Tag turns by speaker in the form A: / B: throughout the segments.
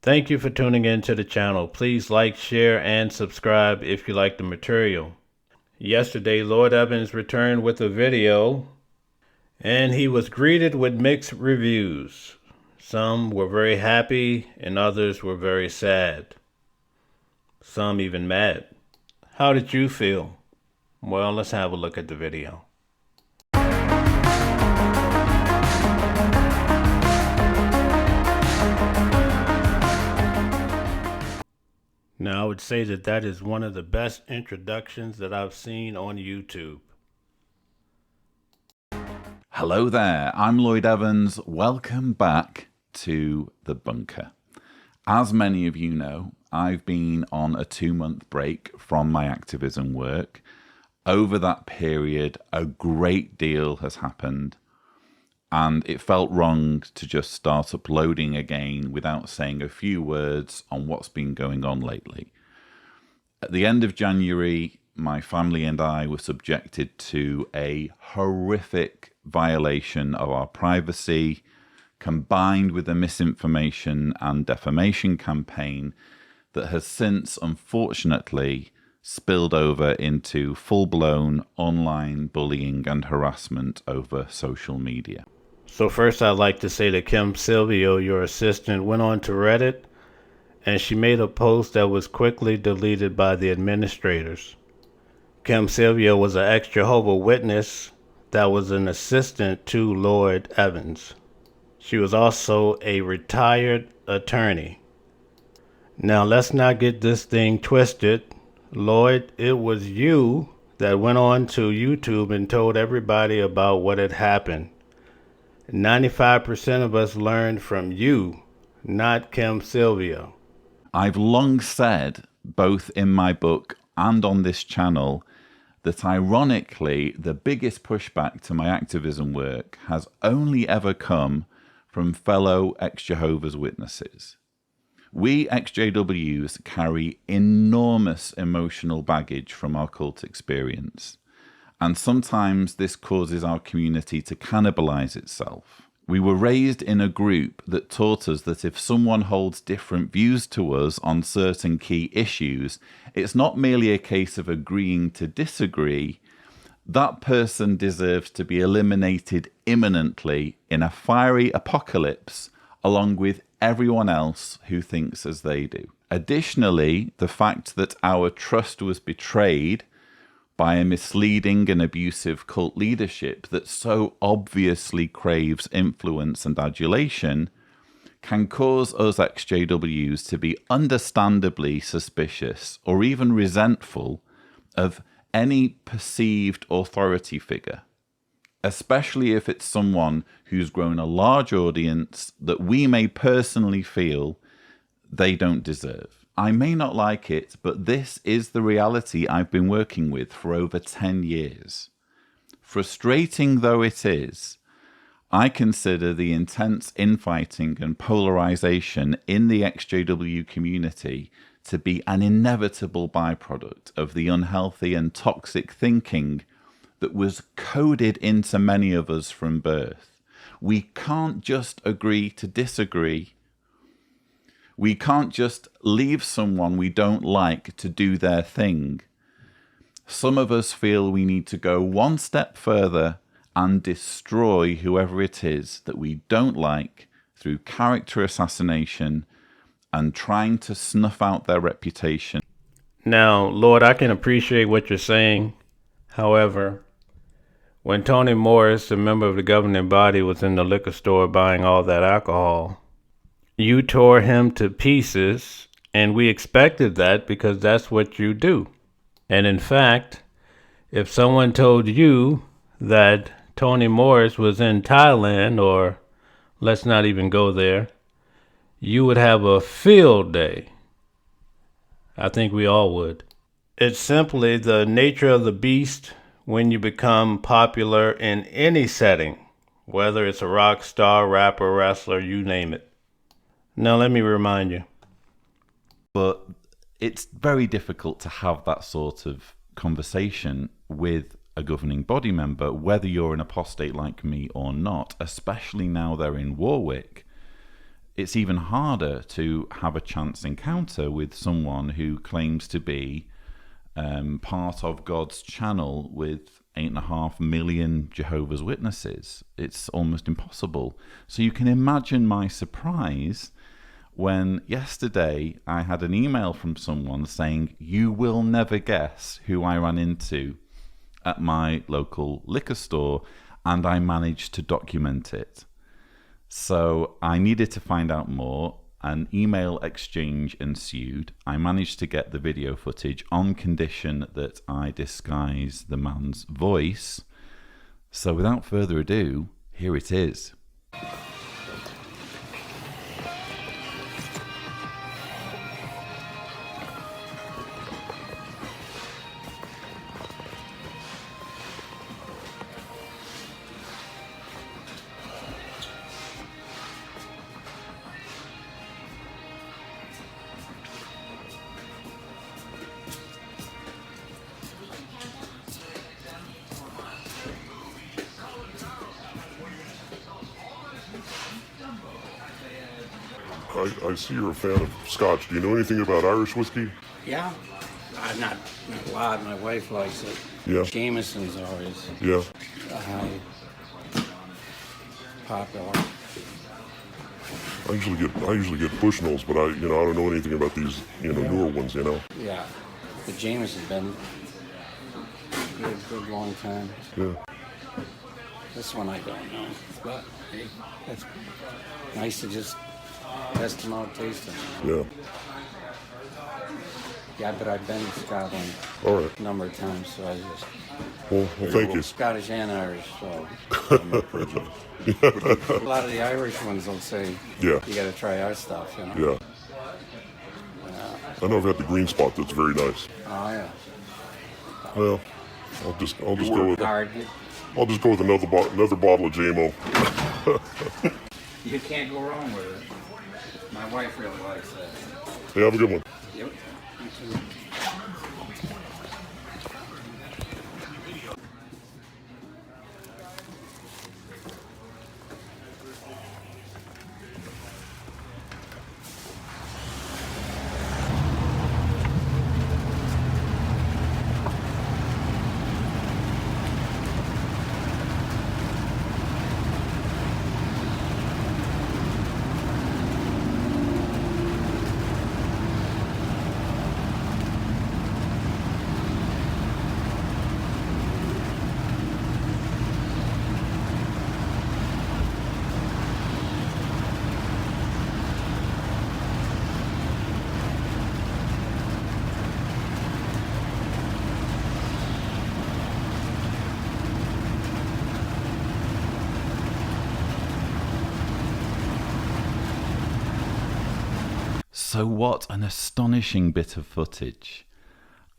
A: Thank you for tuning in to the channel. Please like, share, and subscribe if you like the material. Yesterday, Lloyd Evans returned with a video, and he was greeted with mixed reviews. Some were very happy, and others were very sad. Some even mad. How did you feel? Well, let's have a look at the video. Now, I would say that is one of the best introductions that I've seen on YouTube.
B: Hello there, I'm Lloyd Evans. Welcome back to The Bunker. As many of you know, I've been on a 2-month break from my activism work. Over that period, a great deal has happened, and it felt wrong to just start uploading again without saying a few words on what's been going on lately. At the end of January, my family and I were subjected to a horrific violation of our privacy, combined with a misinformation and defamation campaign that has since, unfortunately, spilled over into full-blown online bullying and harassment over social media.
A: So first, I'd like to say that Silvio, your assistant, went on to Reddit, and she made a post that was quickly deleted by the administrators. Silvio was an ex-Jehovah Witness that was an assistant to Lloyd Evans. She was also a retired attorney. Now, let's not get this thing twisted. Lloyd, it was you that went on to YouTube and told everybody about what had happened. 95% of us learned from you, not Silvio.
B: I've long said, both in my book and on this channel, that ironically, the biggest pushback to my activism work has only ever come from fellow ex-Jehovah's Witnesses. We ex-JWs carry enormous emotional baggage from our cult experience, and sometimes this causes our community to cannibalize itself. We were raised in a group that taught us that if someone holds different views to us on certain key issues, it's not merely a case of agreeing to disagree. That person deserves to be eliminated imminently in a fiery apocalypse, along with everyone else who thinks as they do. Additionally, the fact that our trust was betrayed by a misleading and abusive cult leadership that so obviously craves influence and adulation can cause us ex-JWs to be understandably suspicious or even resentful of any perceived authority figure, especially if it's someone who's grown a large audience that we may personally feel they don't deserve. I may not like it, but this is the reality I've been working with for over 10 years. Frustrating though it is, I consider the intense infighting and polarization in the ex-JW community to be an inevitable byproduct of the unhealthy and toxic thinking that was coded into many of us from birth. We can't just agree to disagree. We can't just leave someone we don't like to do their thing. Some of us feel we need to go one step further and destroy whoever it is that we don't like through character assassination and trying to snuff out their reputation.
A: Now, Lord, I can appreciate what you're saying. However, when Tony Morris, a member of the governing body, was in the liquor store buying all that alcohol, you tore him to pieces, and we expected that because that's what you do. And in fact, if someone told you that Tony Morris was in Thailand, or let's not even go there, you would have a field day. I think we all would. It's simply the nature of the beast when you become popular in any setting, whether it's a rock star, rapper, wrestler, you name it. Now, let me remind you.
B: But it's very difficult to have that sort of conversation with a governing body member, whether you're an apostate like me or not, especially now they're in Warwick. it's even harder to have a chance encounter with someone who claims to be part of God's channel with 8.5 million Jehovah's Witnesses. It's almost impossible. So you can imagine my surprise when yesterday I had an email from someone saying, "You will never guess who I ran into at my local liquor store," and I managed to document it. So I needed to find out more. An email exchange ensued. I managed to get the video footage on condition that I disguise the man's voice. So without further ado, here it is.
C: I see you're a fan of Scotch. Do you know anything about Irish whiskey?
D: Yeah, not a lot. My wife likes it.
C: Yeah.
D: Jameson's always
C: Yeah.
D: popular.
C: I usually get Bushnells, but I don't know anything about these newer ones.
D: Yeah, the Jameson's been good long time.
C: Yeah.
D: This one I don't know, but hey, it's nice to just test them out, taste them.
C: Yeah.
D: Yeah, but I've been to Scotland
C: All right.
D: a number of times, so I just
C: Well, thank you.
D: Scottish and Irish. So a lot of the Irish ones will say,
C: Yeah.
D: you got to try our stuff,
C: Yeah. I know I've had the green spot. That's very nice.
D: Oh yeah.
C: Well, I'll just go with
D: Hard.
C: another bottle of JMO.
D: You can't go wrong with it. My wife really likes that.
C: Hey, have a good one.
D: Yep. You too.
B: So what an astonishing bit of footage.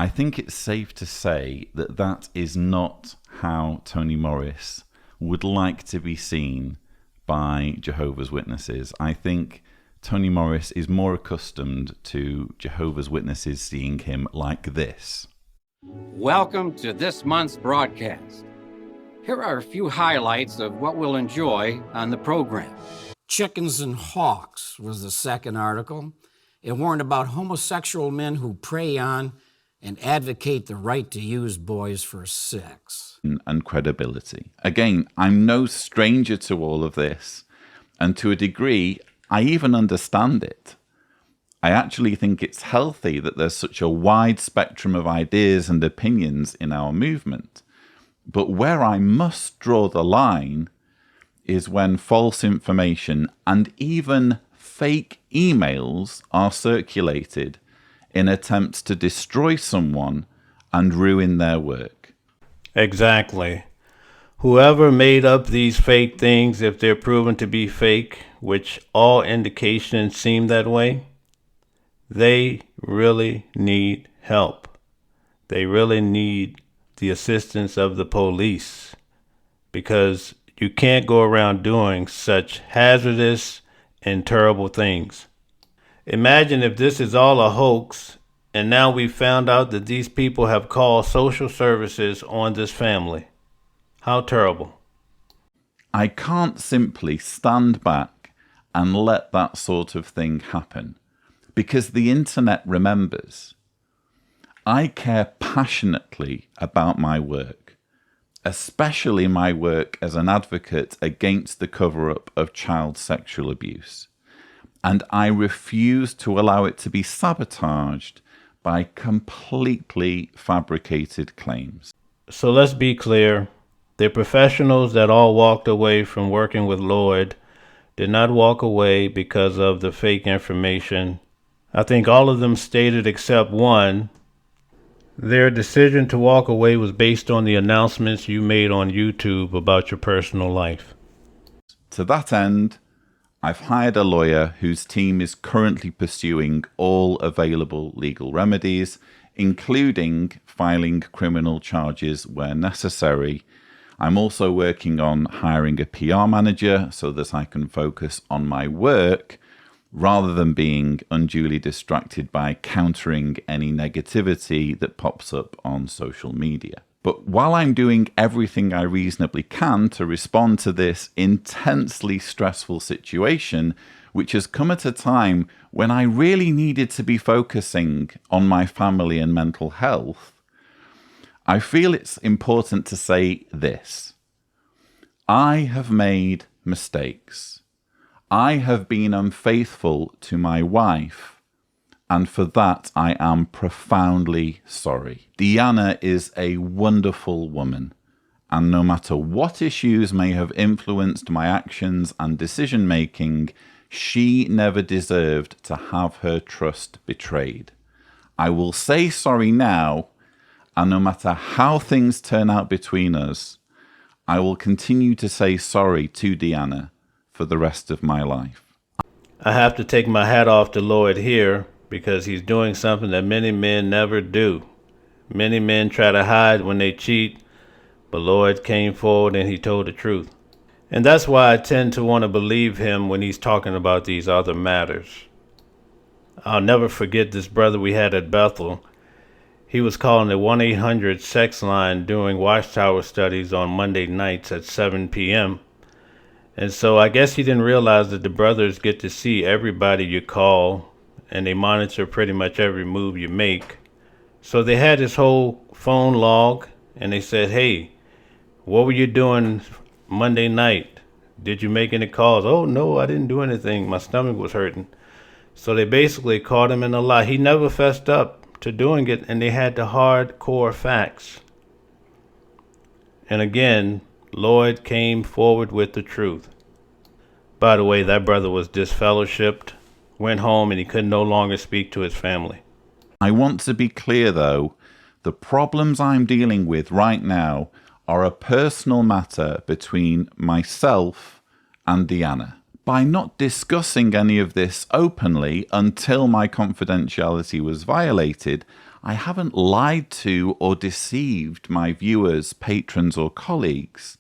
B: I think it's safe to say that that is not how Tony Morris would like to be seen by Jehovah's Witnesses. I think Tony Morris is more accustomed to Jehovah's Witnesses seeing him like this.
D: Welcome to this month's broadcast. Here are a few highlights of what we'll enjoy on the program. Chickens and Hawks was the second article. It warned about homosexual men who prey on and advocate the right to use boys for sex.
B: And credibility. Again, I'm no stranger to all of this. And to a degree, I even understand it. I actually think it's healthy that there's such a wide spectrum of ideas and opinions in our movement. But where I must draw the line is when false information and even fake emails are circulated in attempts to destroy someone and ruin their work.
A: Exactly. Whoever made up these fake things, if they're proven to be fake, which all indications seem that way, they really need help. They really need the assistance of the police, because you can't go around doing such hazardous and terrible things. Imagine if this is all a hoax, and now we've found out that these people have called social services on this family. How terrible.
B: I can't simply stand back and let that sort of thing happen. Because the internet remembers. I care passionately about my work, especially my work as an advocate against the cover-up of child sexual abuse. And I refuse to allow it to be sabotaged by completely fabricated claims.
A: So let's be clear. The professionals that all walked away from working with Lloyd did not walk away because of the fake information. I think all of them stated except one. Their decision to walk away was based on the announcements you made on YouTube about your personal life.
B: To that end, I've hired a lawyer whose team is currently pursuing all available legal remedies, including filing criminal charges where necessary. I'm also working on hiring a PR manager so that I can focus on my work rather than being unduly distracted by countering any negativity that pops up on social media. But while I'm doing everything I reasonably can to respond to this intensely stressful situation, which has come at a time when I really needed to be focusing on my family and mental health, I feel it's important to say this. I have made mistakes. I have been unfaithful to my wife, and for that I am profoundly sorry. Deanna is a wonderful woman, and no matter what issues may have influenced my actions and decision-making, she never deserved to have her trust betrayed. I will say sorry now, and no matter how things turn out between us, I will continue to say sorry to Deanna for the rest of my life.
A: I have to take my hat off to Lloyd here because he's doing something that many men never do. Many men try to hide when they cheat, but Lloyd came forward and he told the truth. And that's why I tend to want to believe him when he's talking about these other matters. I'll never forget this brother we had at Bethel. He was calling the 1-800 sex line during Watchtower studies on Monday nights at 7 p.m. And so I guess he didn't realize that the brothers get to see everybody you call, and they monitor pretty much every move you make. So they had his whole phone log, and they said, hey, what were you doing Monday night? Did you make any calls? Oh, no, I didn't do anything. My stomach was hurting. So they basically caught him in a lie. He never fessed up to doing it, and they had the hardcore facts. And again, Lloyd came forward with the truth. By the way, that brother was disfellowshipped, went home, and he could no longer speak to his family.
B: I want to be clear, though, the problems I'm dealing with right now are a personal matter between myself and Deanna. By not discussing any of this openly until my confidentiality was violated, I haven't lied to or deceived my viewers, patrons, or colleagues.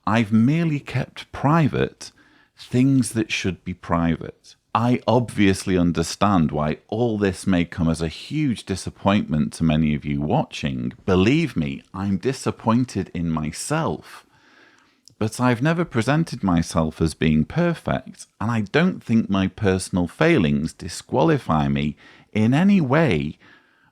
B: I've merely kept private things that should be private. I obviously understand why all this may come as a huge disappointment to many of you watching. Believe me, I'm disappointed in myself. But I've never presented myself as being perfect, and I don't think my personal failings disqualify me in any way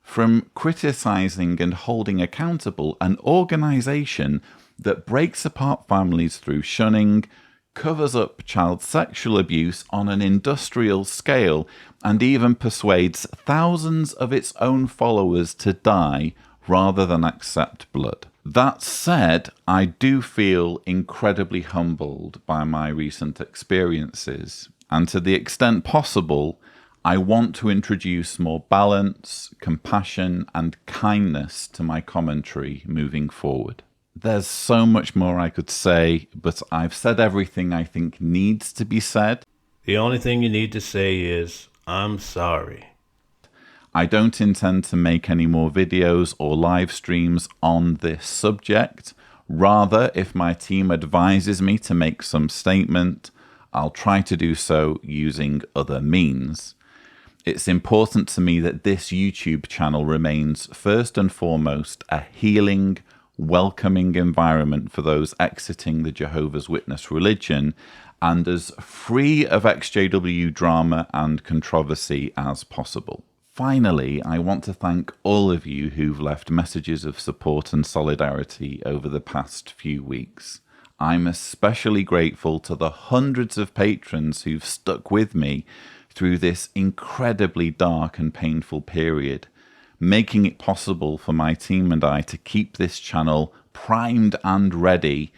B: from criticizing and holding accountable an organization that breaks apart families through shunning, covers up child sexual abuse on an industrial scale, and even persuades thousands of its own followers to die rather than accept blood. That said, I do feel incredibly humbled by my recent experiences, and to the extent possible, I want to introduce more balance, compassion, and kindness to my commentary moving forward. There's so much more I could say, but I've said everything I think needs to be said.
A: The only thing you need to say is, I'm sorry.
B: I don't intend to make any more videos or live streams on this subject. Rather, if my team advises me to make some statement, I'll try to do so using other means. It's important to me that this YouTube channel remains first and foremost a healing, welcoming environment for those exiting the Jehovah's Witness religion, and as free of XJW drama and controversy as possible. Finally, I want to thank all of you who've left messages of support and solidarity over the past few weeks. I'm especially grateful to the hundreds of patrons who've stuck with me through this incredibly dark and painful period, making it possible for my team and I to keep this channel primed and ready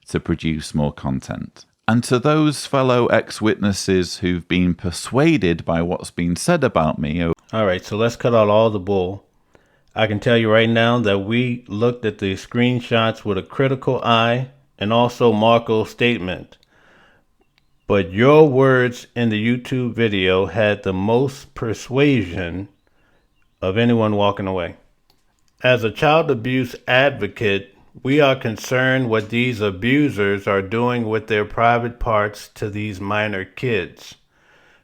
B: to produce more content. And to those fellow ex-witnesses who've been persuaded by what's been said about me.
A: All right, so let's cut out all the bull. I can tell you right now that we looked at the screenshots with a critical eye and also Marco's statement. But your words in the YouTube video had the most persuasion of anyone walking away. As a child abuse advocate, we are concerned what these abusers are doing with their private parts to these minor kids.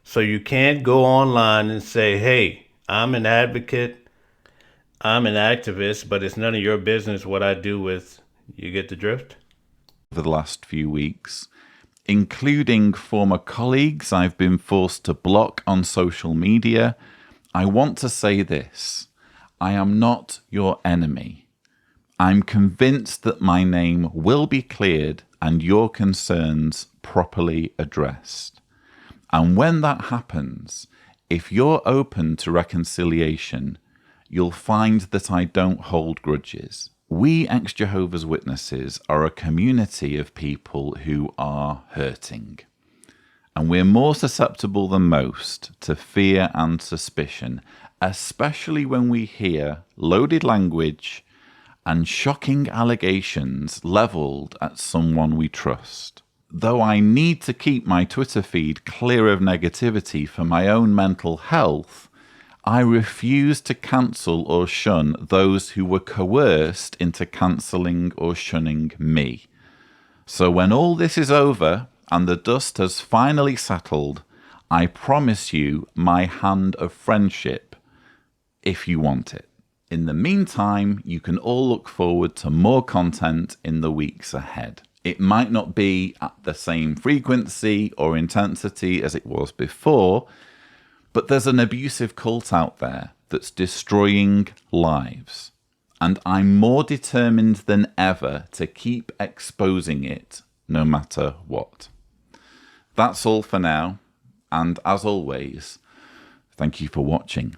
A: So you can't go online and say, hey, I'm an advocate, I'm an activist, but it's none of your business what I do with, you get the drift?
B: Over the last few weeks, including former colleagues I've been forced to block on social media, I want to say this: I am not your enemy. I'm convinced that my name will be cleared and your concerns properly addressed. And when that happens, if you're open to reconciliation, you'll find that I don't hold grudges. We ex-Jehovah's Witnesses are a community of people who are hurting. And we're more susceptible than most to fear and suspicion, especially when we hear loaded language and shocking allegations levelled at someone we trust. Though I need to keep my Twitter feed clear of negativity for my own mental health, I refuse to cancel or shun those who were coerced into cancelling or shunning me. So when all this is over and the dust has finally settled, I promise you my hand of friendship, if you want it. In the meantime, you can all look forward to more content in the weeks ahead. It might not be at the same frequency or intensity as it was before, but there's an abusive cult out there that's destroying lives, and I'm more determined than ever to keep exposing it no matter what. That's all for now, and as always, thank you for watching.